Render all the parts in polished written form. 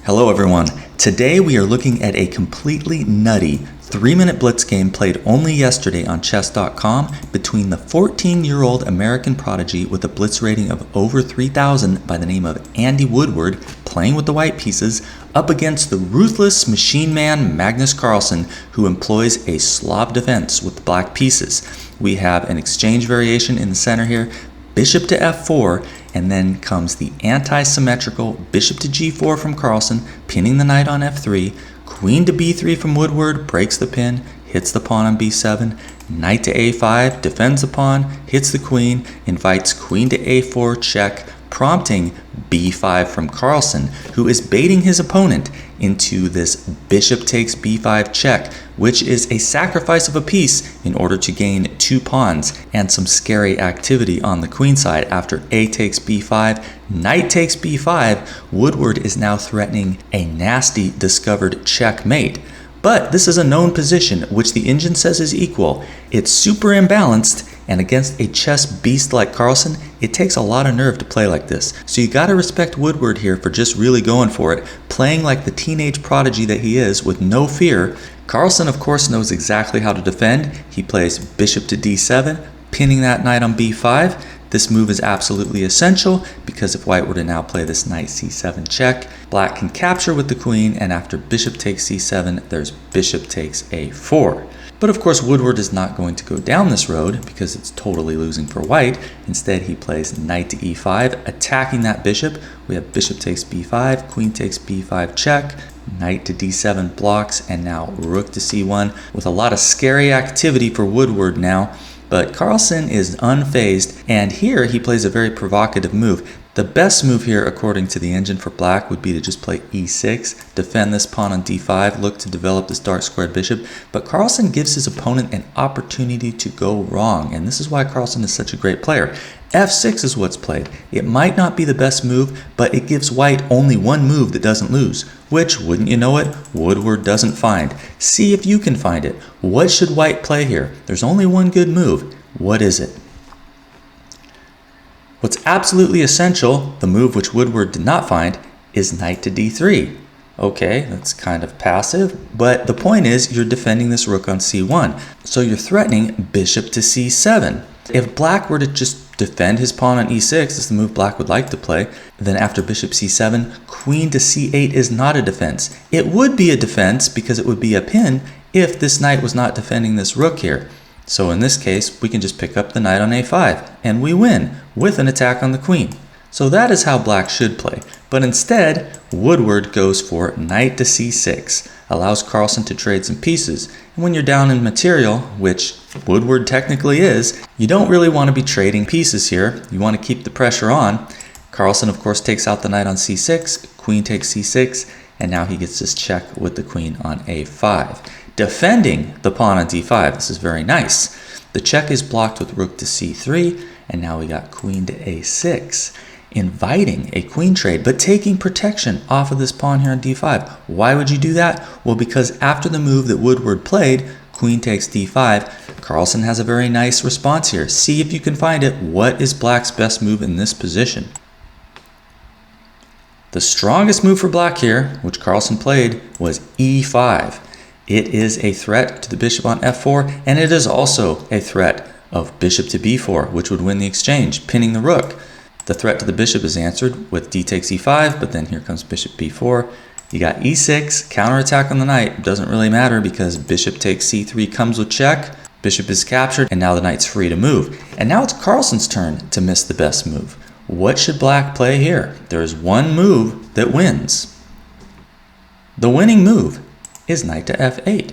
Hello everyone. Today we are looking at a completely nutty 3-minute blitz game played only yesterday on chess.com between the 14-year-old American prodigy with a blitz rating of over 3,000 by the name of Andy Woodward playing with the white pieces up against the ruthless machine man Magnus Carlsen, who employs a Slav defense with the black pieces. We have an exchange variation in the center here, bishop to f4, and then comes the anti-symmetrical bishop to g4 from Carlsen, pinning the knight on f3, queen to b3 from Woodward, breaks the pin, hits the pawn on b7, knight to a5, defends the pawn, hits the queen, invites queen to a4 check, prompting b5 from Carlsen, who is baiting his opponent into this bishop takes b5 check, which is a sacrifice of a piece in order to gain 2 pawns and some scary activity on the queen side. After a takes b5, knight takes b5, Woodward is now threatening a nasty discovered checkmate. But this is a known position, which the engine says is equal. It's super imbalanced, and against a chess beast like Carlsen, it takes a lot of nerve to play like this. So you gotta respect Woodward here for just really going for it, playing like the teenage prodigy that he is with no fear. Carlsen, of course, knows exactly how to defend. He plays bishop to d7, pinning that knight on b5. This move is absolutely essential because if white were to now play this knight c7 check, black can capture with the queen, and after bishop takes c7, there's bishop takes a4. But of course, Woodward is not going to go down this road because it's totally losing for white. Instead, he plays knight to e5, attacking that bishop. We have bishop takes b5, queen takes b5 check, knight to d7 blocks, and now rook to c1 with a lot of scary activity for Woodward now. But Carlsen is unfazed, and here he plays a very provocative move. The best move here, according to the engine for black, would be to just play e6, defend this pawn on d5, look to develop this dark squared bishop. But Carlsen gives his opponent an opportunity to go wrong, and this is why Carlsen is such a great player. f6 is what's played. It might not be the best move, but it gives white only one move that doesn't lose, which, wouldn't you know it, Woodward doesn't find. See if you can find it. What should white play here? There's only one good move. What is it? What's absolutely essential, the move which Woodward did not find, is knight to d3. Okay, that's kind of passive, but the point is you're defending this rook on c1, so you're threatening bishop to c7. If black were to just defend his pawn on e6, this is the move black would like to play, then after bishop c7, queen to c8 is not a defense. It would be a defense because it would be a pin if this knight was not defending this rook here. So in this case, we can just pick up the knight on a5, and we win with an attack on the queen. So that is how black should play. But instead, Woodward goes for knight to c6, allows Carlsen to trade some pieces. And when you're down in material, which Woodward technically is, you don't really want to be trading pieces here. You want to keep the pressure on. Carlsen, of course, takes out the knight on c6, queen takes c6, and now he gets this check with the queen on a5. Defending the pawn on d5, this is very nice. The check is blocked with rook to c3, and now we got queen to a6, inviting a queen trade, but taking protection off of this pawn here on d5. Why would you do that? Well, because after the move that Woodward played, queen takes d5, Carlsen has a very nice response here. See if you can find it. What is black's best move in this position? The strongest move for black here, which Carlsen played, was e5. It is a threat to the bishop on f4, and it is also a threat of bishop to b4, which would win the exchange, pinning the rook. The threat to the bishop is answered with d takes e5, but then here comes bishop b4. You got e6, counterattack on the knight. Doesn't really matter because bishop takes c3 comes with check, bishop is captured, and now the knight's free to move. And now it's Carlsen's turn to miss the best move. What should black play here? There is one move that wins. The winning move is knight to f8.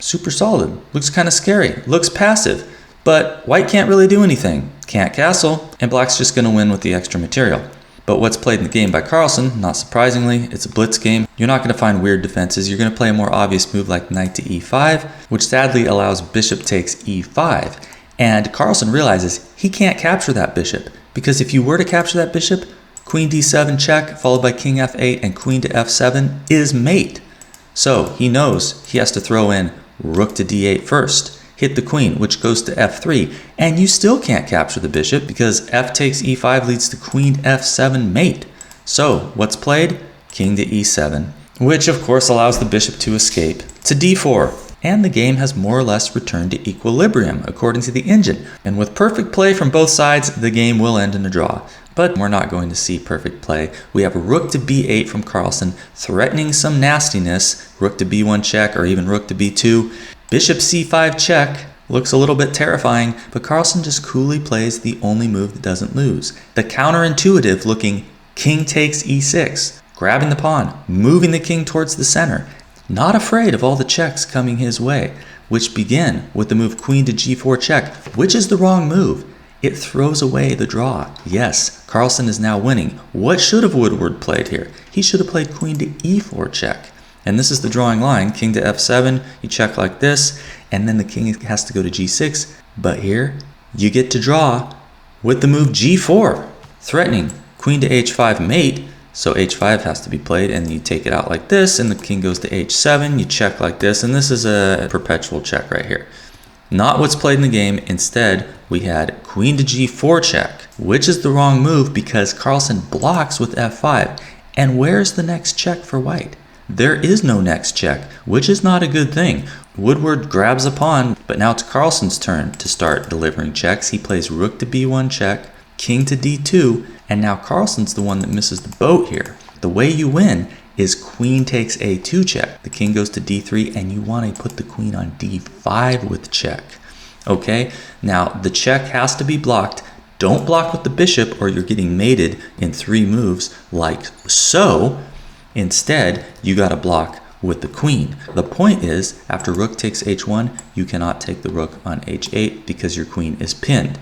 Super solid. Looks kind of scary. Looks passive. But white can't really do anything. Can't castle, and black's just going to win with the extra material. But what's played in the game by Carlsen, not surprisingly, it's a blitz game. You're not going to find weird defenses. You're going to play a more obvious move like knight to e5, which sadly allows bishop takes e5. And Carlsen realizes he can't capture that bishop, because if you were to capture that bishop, queen d7 check, followed by king f8 and queen to f7 is mate. So he knows he has to throw in rook to d8 first, hit the queen, which goes to f3, and you still can't capture the bishop because f takes e5 leads to queen f7 mate. So what's played? king to e7, which of course allows the bishop to escape, to d4. And the game has more or less returned to equilibrium, according to the engine. And with perfect play from both sides, the game will end in a draw. But we're not going to see perfect play. We have rook to b8 from Carlsen, threatening some nastiness, rook to b1 check, or even rook to b2. Bishop c5 check looks a little bit terrifying, but Carlsen just coolly plays the only move that doesn't lose. The counterintuitive looking king takes e6, grabbing the pawn, moving the king towards the center. Not afraid of all the checks coming his way, which begin with the move queen to g4 check, which is the wrong move. It throws away the draw. Yes, Carlsen is now winning. What should have Woodward played here? He should have played queen to e4 check. And this is the drawing line, king to f7, you check like this, and then the king has to go to g6. But here, you get to draw with the move g4, threatening queen to h5 mate. So h5 has to be played, and you take it out like this, and the king goes to h7, you check like this, and this is a perpetual check right here. Not what's played in the game. Instead, we had queen to g4 check, which is the wrong move because Carlsen blocks with f5. And where's the next check for white? There is no next check, which is not a good thing. Woodward grabs a pawn, but now it's Carlsen's turn to start delivering checks. He plays rook to b1 check, king to d2, and now Carlsen's the one that misses the boat here. The way you win is queen takes a2 check. The king goes to d3, and you want to put the queen on d5 with check. Okay, now the check has to be blocked. Don't block with the bishop or you're getting mated in 3 moves like so. Instead, you got to block with the queen. The point is, after rook takes h1, you cannot take the rook on h8 because your queen is pinned.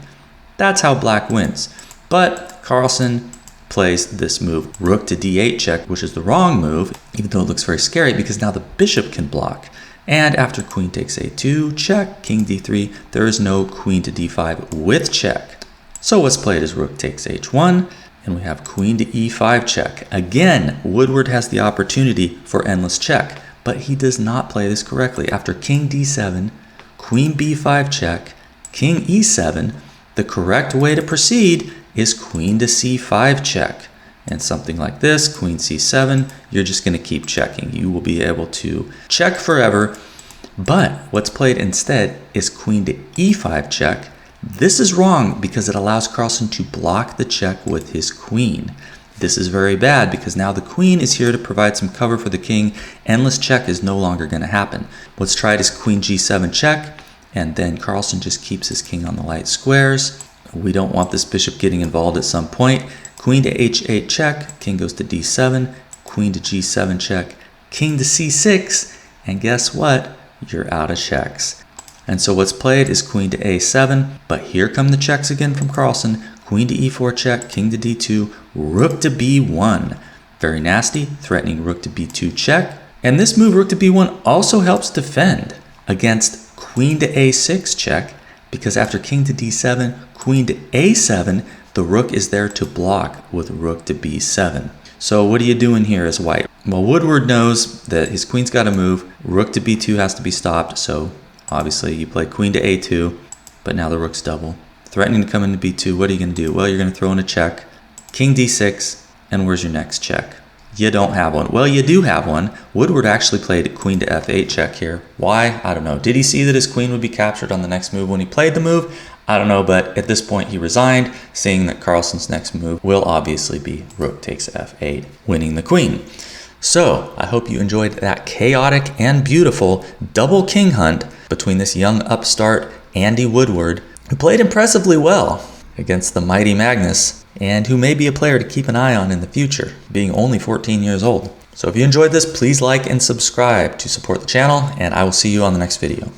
That's how black wins. But Carlsen plays this move, rook to d8 check, which is the wrong move, even though it looks very scary because now the bishop can block. And after queen takes a2 check, king d3, there is no queen to d5 with check. So what's played is rook takes h1, and we have queen to e5 check. Again, Woodward has the opportunity for endless check, but he does not play this correctly. After king d7, queen b5 check, king e7, the correct way to proceed is queen to c5 check. And something like this, queen c7, you're just going to keep checking. You will be able to check forever. But what's played instead is queen to e5 check. This is wrong because it allows Carlsen to block the check with his queen. This is very bad because now the queen is here to provide some cover for the king. Endless check is no longer going to happen. What's tried is queen g7 check, and then Carlsen just keeps his king on the light squares. We don't want this bishop getting involved at some point. Queen to h8 check, king goes to d7, queen to g7 check, king to c6, and guess what? You're out of checks. And so what's played is queen to a7, but here come the checks again from Carlsen. Queen to e4 check, king to d2, rook to b1. Very nasty, threatening rook to b2 check. And this move, rook to b1, also helps defend against queen to a6 check, because after king to d7, queen to a7, the rook is there to block with rook to b7. So what are you doing here as white? Well, Woodward knows that his queen's got to move. Rook to b2 has to be stopped, so obviously you play queen to a2, but now the rook's double. Threatening to come into b2, what are you going to do? Well, you're going to throw in a check. King d6, and where's your next check? You don't have one. Well, you do have one. Woodward actually played queen to f8 check here. Why? I don't know. Did he see that his queen would be captured on the next move when he played the move? I don't know, but at this point he resigned, seeing that Carlsen's next move will obviously be rook takes f8, winning the queen. So, I hope you enjoyed that chaotic and beautiful double king hunt between this young upstart Andy Woodward, who played impressively well against the mighty Magnus, and who may be a player to keep an eye on in the future, being only 14 years old. So if you enjoyed this, please like and subscribe to support the channel, and I will see you on the next video.